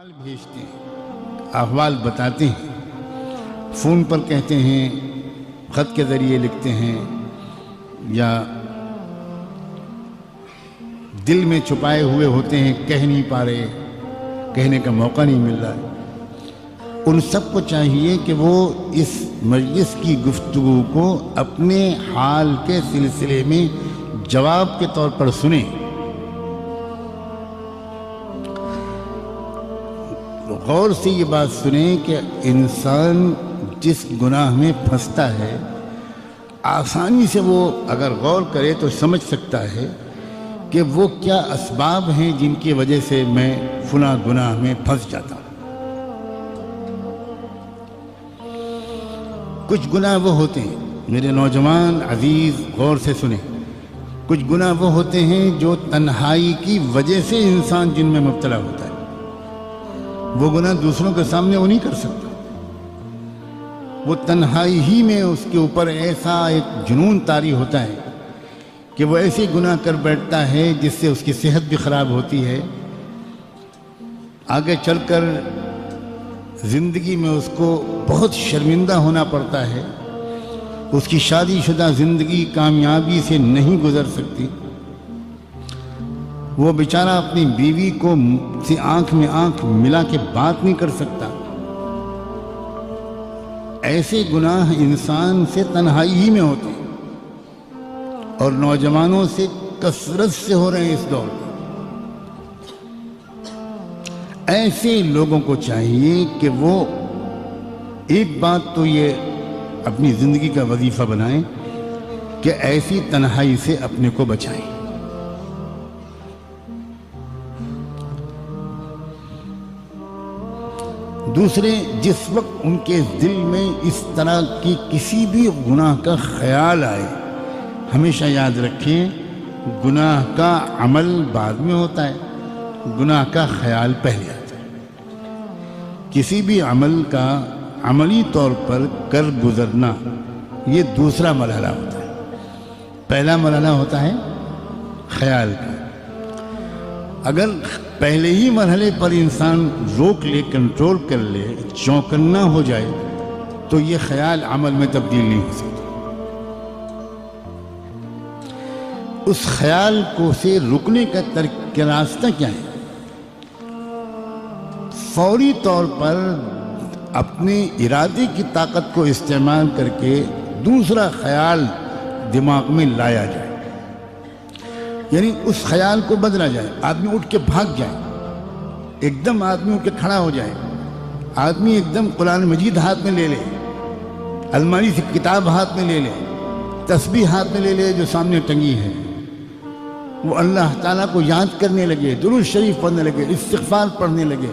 احوال بھیجتے ہیں، احوال بتاتے ہیں، فون پر کہتے ہیں، خط کے ذریعے لکھتے ہیں، یا دل میں چھپائے ہوئے ہوتے ہیں، کہہ نہیں پا رہے، کہنے کا موقع نہیں مل رہا۔ ان سب کو چاہیے کہ وہ اس مجلس کی گفتگو کو اپنے حال کے سلسلے میں جواب کے طور پر سنیں۔ غور سے یہ بات سنیں کہ انسان جس گناہ میں پھنستا ہے، آسانی سے وہ اگر غور کرے تو سمجھ سکتا ہے کہ وہ کیا اسباب ہیں جن کی وجہ سے میں فلاں گناہ میں پھنس جاتا ہوں۔ کچھ گناہ وہ ہوتے ہیں، میرے نوجوان عزیز غور سے سنیں، کچھ گناہ وہ ہوتے ہیں جو تنہائی کی وجہ سے انسان جن میں مبتلا ہوتا ہے۔ وہ گناہ دوسروں کے سامنے وہ نہیں کر سکتا، وہ تنہائی ہی میں اس کے اوپر ایسا ایک جنون طاری ہوتا ہے کہ وہ ایسے گناہ کر بیٹھتا ہے جس سے اس کی صحت بھی خراب ہوتی ہے، آگے چل کر زندگی میں اس کو بہت شرمندہ ہونا پڑتا ہے، اس کی شادی شدہ زندگی کامیابی سے نہیں گزر سکتی، وہ بیچارہ اپنی بیوی کو سے آنکھ میں آنکھ ملا کے بات نہیں کر سکتا۔ ایسے گناہ انسان سے تنہائی ہی میں ہوتے ہیں، اور نوجوانوں سے کثرت سے ہو رہے ہیں اس دور میں۔ ایسے لوگوں کو چاہیے کہ وہ ایک بات تو یہ اپنی زندگی کا وظیفہ بنائیں کہ ایسی تنہائی سے اپنے کو بچائیں۔ دوسرے، جس وقت ان کے دل میں اس طرح کی کسی بھی گناہ کا خیال آئے، ہمیشہ یاد رکھیں گناہ کا عمل بعد میں ہوتا ہے، گناہ کا خیال پہلے آتا ہے۔ کسی بھی عمل کا عملی طور پر کر گزرنا یہ دوسرا مرحلہ ہوتا ہے، پہلا مرحلہ ہوتا ہے خیال کا۔ اگر پہلے ہی مرحلے پر انسان روک لے، کنٹرول کر لے، چوکنا ہو جائے تو یہ خیال عمل میں تبدیل نہیں ہو سکتا۔ اس خیال کو سے رکنے کا راستہ کیا ہے؟ فوری طور پر اپنے ارادے کی طاقت کو استعمال کر کے دوسرا خیال دماغ میں لایا جائے، یعنی اس خیال کو بدلا جائے۔ آدمی اٹھ کے بھاگ جائے، ایک دم آدمی اٹھ کے کھڑا ہو جائے، آدمی ایک دم قرآن مجید ہاتھ میں لے لے، الماری سے کتاب ہاتھ میں لے لے، تسبیح ہاتھ میں لے لے جو سامنے ٹنگی ہے، وہ اللہ تعالیٰ کو یاد کرنے لگے، درود شریف پڑھنے لگے، استغفار پڑھنے لگے۔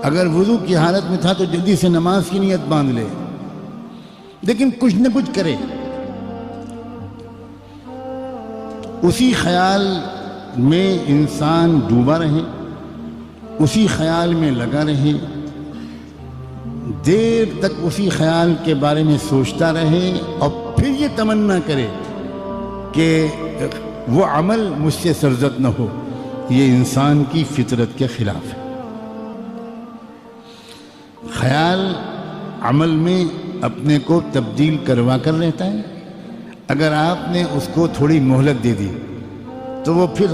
اگر وضو کی حالت میں تھا تو جلدی سے نماز کی نیت باندھ لے، لیکن کچھ نہ کچھ کرے، اسی خیال میں انسان ڈوبا رہے، اسی خیال میں لگا رہے، دیر تک اسی خیال کے بارے میں سوچتا رہے، اور پھر یہ تمنا کرے کہ وہ عمل مجھ سے سرزد نہ ہو، یہ انسان کی فطرت کے خلاف ہے۔ خیال عمل میں اپنے کو تبدیل کروا کر رہتا ہے، اگر آپ نے اس کو تھوڑی مہلت دے دی تو وہ پھر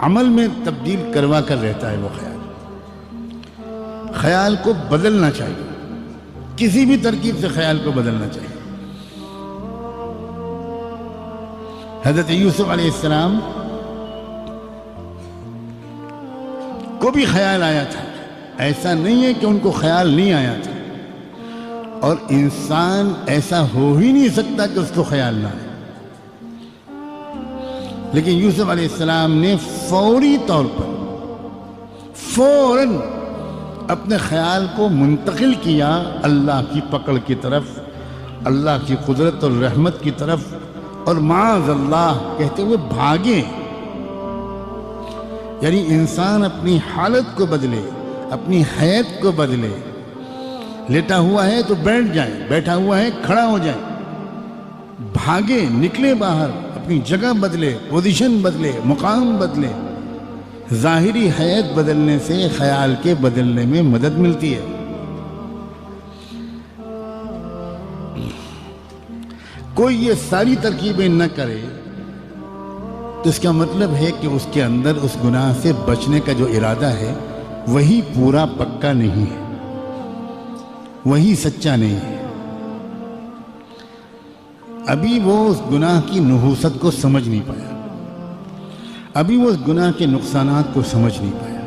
عمل میں تبدیل کروا کر رہتا ہے۔ وہ خیال کو بدلنا چاہیے، کسی بھی ترکیب سے خیال کو بدلنا چاہیے۔ حضرت یوسف علیہ السلام کو بھی خیال آیا تھا، ایسا نہیں ہے کہ ان کو خیال نہیں آیا تھا، اور انسان ایسا ہو ہی نہیں سکتا کہ اس کو خیال نہ آئے، لیکن یوسف علیہ السلام نے فوری طور پر فوراً اپنے خیال کو منتقل کیا اللہ کی پکڑ کی طرف، اللہ کی قدرت اور رحمت کی طرف، اور معاذ اللہ کہتے ہوئے بھاگے۔ یعنی انسان اپنی حالت کو بدلے، اپنی حیت کو بدلے، لیٹا ہوا ہے تو بیٹھ جائے، بیٹھا ہوا ہے کھڑا ہو جائے، بھاگے، نکلے باہر، اپنی جگہ بدلے، پوزیشن بدلے، مقام بدلے، ظاہری حیت بدلنے سے خیال کے بدلنے میں مدد ملتی ہے۔ کوئی یہ ساری ترکیبیں نہ کرے تو اس کا مطلب ہے کہ اس کے اندر اس گناہ سے بچنے کا جو ارادہ ہے وہی پورا پکا نہیں ہے، وہی سچا نہیں ہے۔ ابھی وہ اس گناہ کی نحوست کو سمجھ نہیں پایا، ابھی وہ اس گناہ کے نقصانات کو سمجھ نہیں پایا۔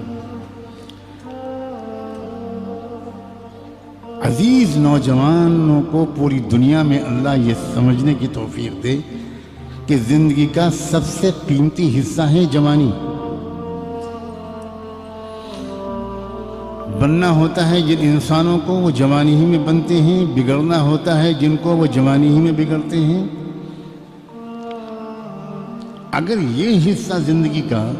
عزیز نوجوانوں کو پوری دنیا میں اللہ یہ سمجھنے کی توفیق دے کہ زندگی کا سب سے قیمتی حصہ ہے جوانی۔ بننا ہوتا ہے جن انسانوں کو وہ جوانی ہی میں بنتے ہیں، بگڑنا ہوتا ہے جن کو وہ جوانی ہی میں بگڑتے ہیں۔ اگر یہ حصہ زندگی کا،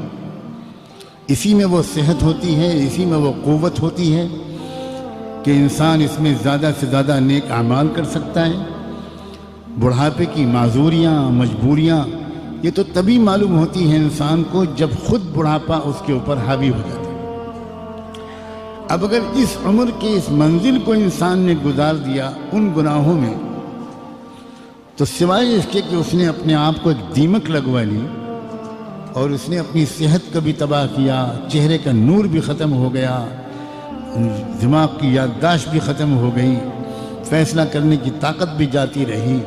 اسی میں وہ صحت ہوتی ہے، اسی میں وہ قوت ہوتی ہے کہ انسان اس میں زیادہ سے زیادہ نیک اعمال کر سکتا ہے۔ بڑھاپے کی معذوریاں، مجبوریاں یہ تو تبھی معلوم ہوتی ہیں انسان کو جب خود بڑھاپا اس کے اوپر حاوی ہو جاتا ہے۔ اب اگر اس عمر کے اس منزل کو انسان نے گزار دیا ان گناہوں میں، تو سوائے اس کے کہ اس نے اپنے آپ کو ایک دیمک لگوا لی اور اس نے اپنی صحت کو بھی تباہ کیا، چہرے کا نور بھی ختم ہو گیا، دماغ کی یادداشت بھی ختم ہو گئی، فیصلہ کرنے کی طاقت بھی جاتی رہی،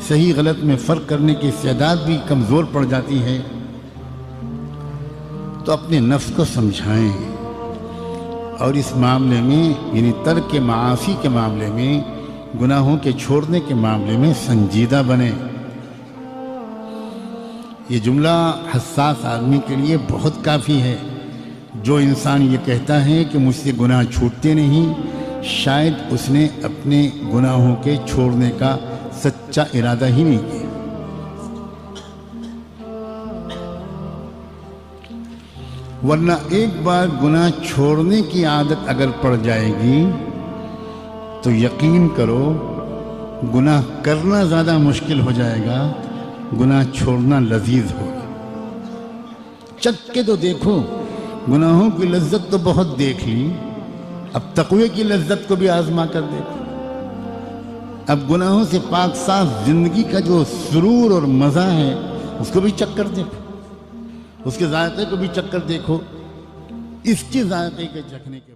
صحیح غلط میں فرق کرنے کی استعداد بھی کمزور پڑ جاتی ہے، تو اپنے نفس کو سمجھائیں اور اس معاملے میں یعنی ترک معاصی کے معاملے میں، گناہوں کے چھوڑنے کے معاملے میں سنجیدہ بنیں۔ یہ جملہ حساس آدمی کے لیے بہت کافی ہے۔ جو انسان یہ کہتا ہے کہ مجھ سے گناہ چھوٹتے نہیں، شاید اس نے اپنے گناہوں کے چھوڑنے کا سچا ارادہ ہی نہیں کیا۔ ورنہ ایک بار گناہ چھوڑنے کی عادت اگر پڑ جائے گی تو یقین کرو گناہ کرنا زیادہ مشکل ہو جائے گا، گناہ چھوڑنا لذیذ ہوگا۔ چکھ کے تو دیکھو، گناہوں کی لذت تو بہت دیکھ لی، اب تقوی کی لذت کو بھی آزما کر دیکھو۔ اب گناہوں سے پاک صاف زندگی کا جو سرور اور مزہ ہے اس کو بھی چکھ کر دیکھو، اس کے ذائقے کو بھی چکھ کر دیکھو۔ اس کے ذائقے کے چکھنے کے